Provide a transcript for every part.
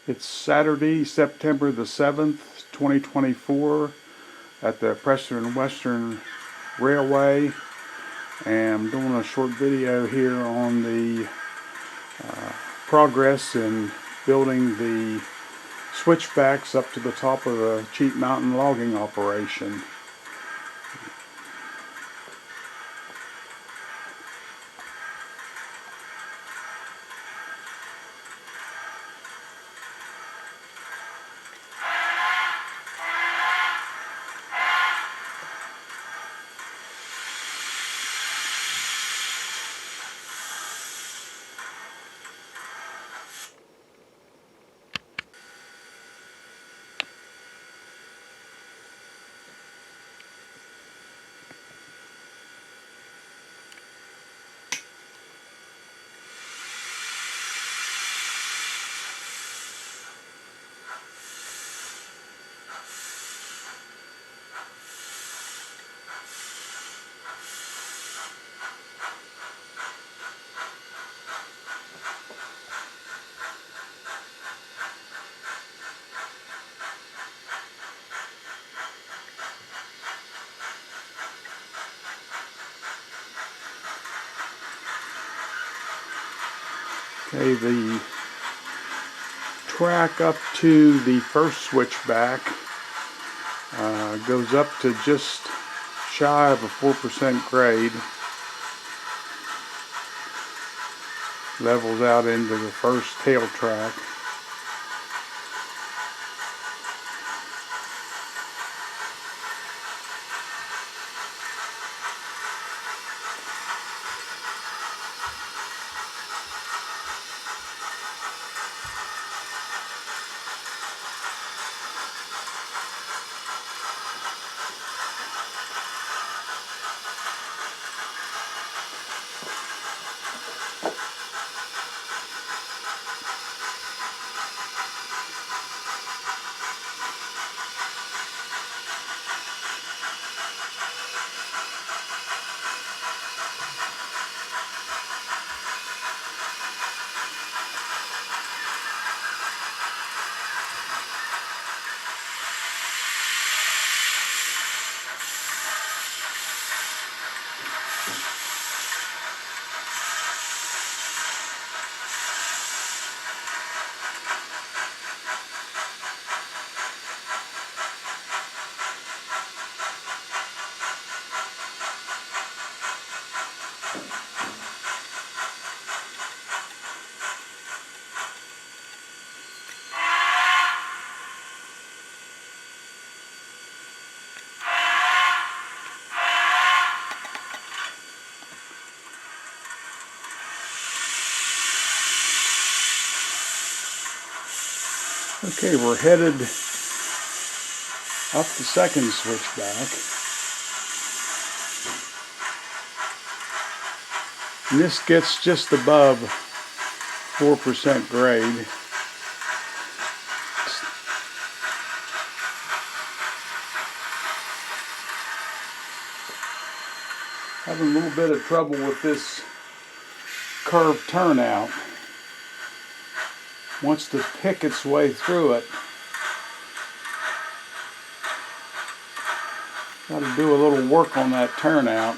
It's Saturday, September the 7th, 2024 at the Preston Western Railway, and I'm doing a short video here on the progress in building the switchbacks up to the top of the Cheat Mountain logging operation. Okay, the track up to the first switchback goes up to just shy of a 4% grade, levels out into the first tail track. Okay, we're headed up the second switchback. And this gets just above 4% grade. Having a little bit of trouble with this curved turnout. Wants to pick its way through it. Got to do a little work on that turnout.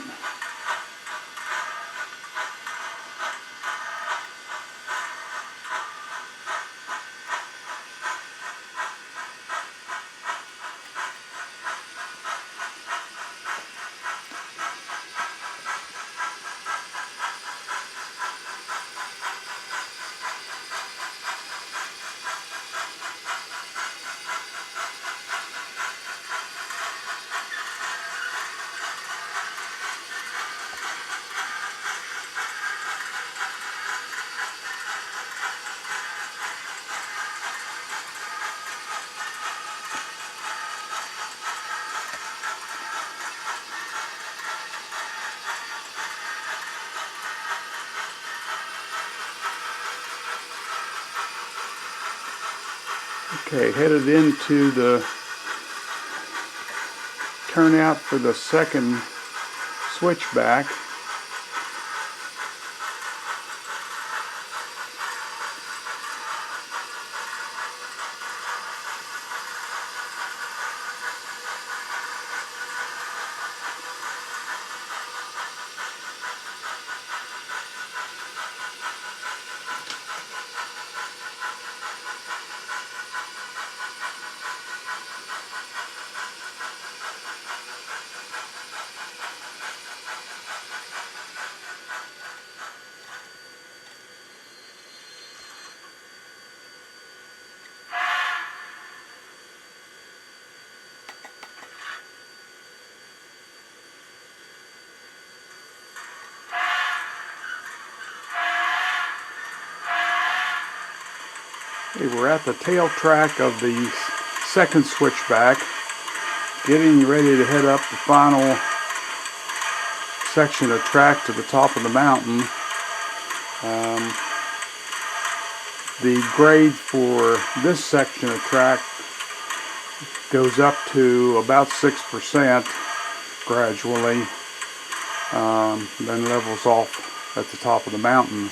Okay, headed into the turnout for the second switchback. Okay, we're at the tail track of the second switchback, getting ready to head up the final section of track to the top of the mountain. The grade for this section of track goes up to about 6% gradually, then levels off at the top of the mountain.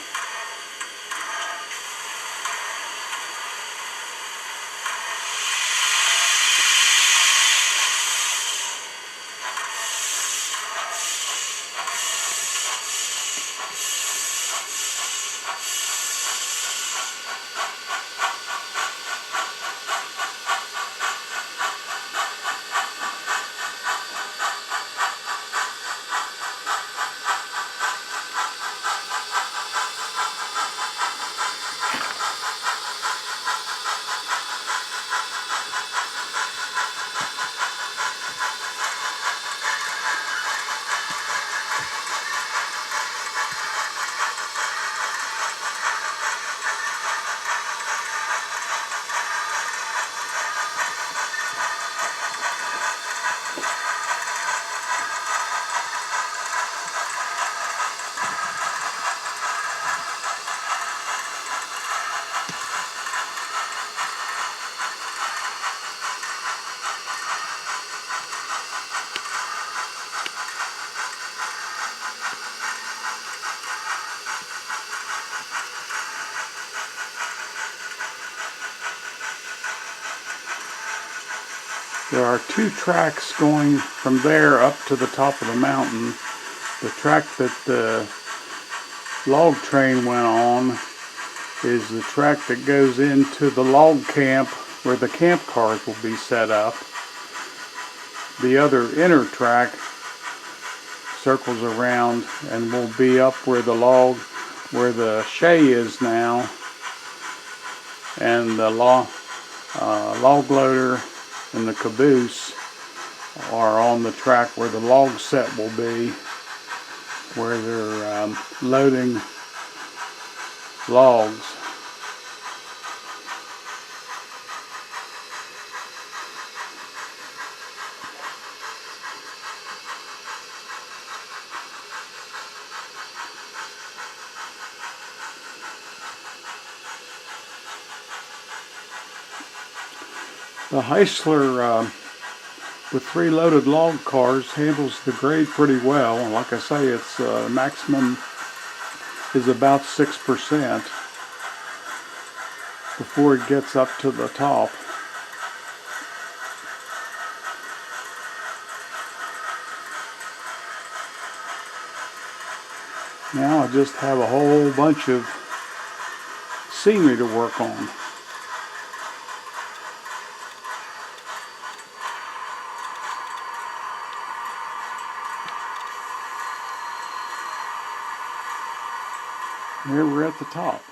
There are two tracks going from there up to the top of the mountain. The track that the log train went on is the track that goes into the log camp where the camp cars will be set up. The other inner track circles around and will be up where the shay is now, and the log loader and the caboose are on the track where the log set will be, where they're loading logs. The Heisler with 3 loaded log cars handles the grade pretty well. Like I say, its maximum is about 6% before it gets up to the top. Now I just have a whole bunch of scenery to work on. Here we're at the top.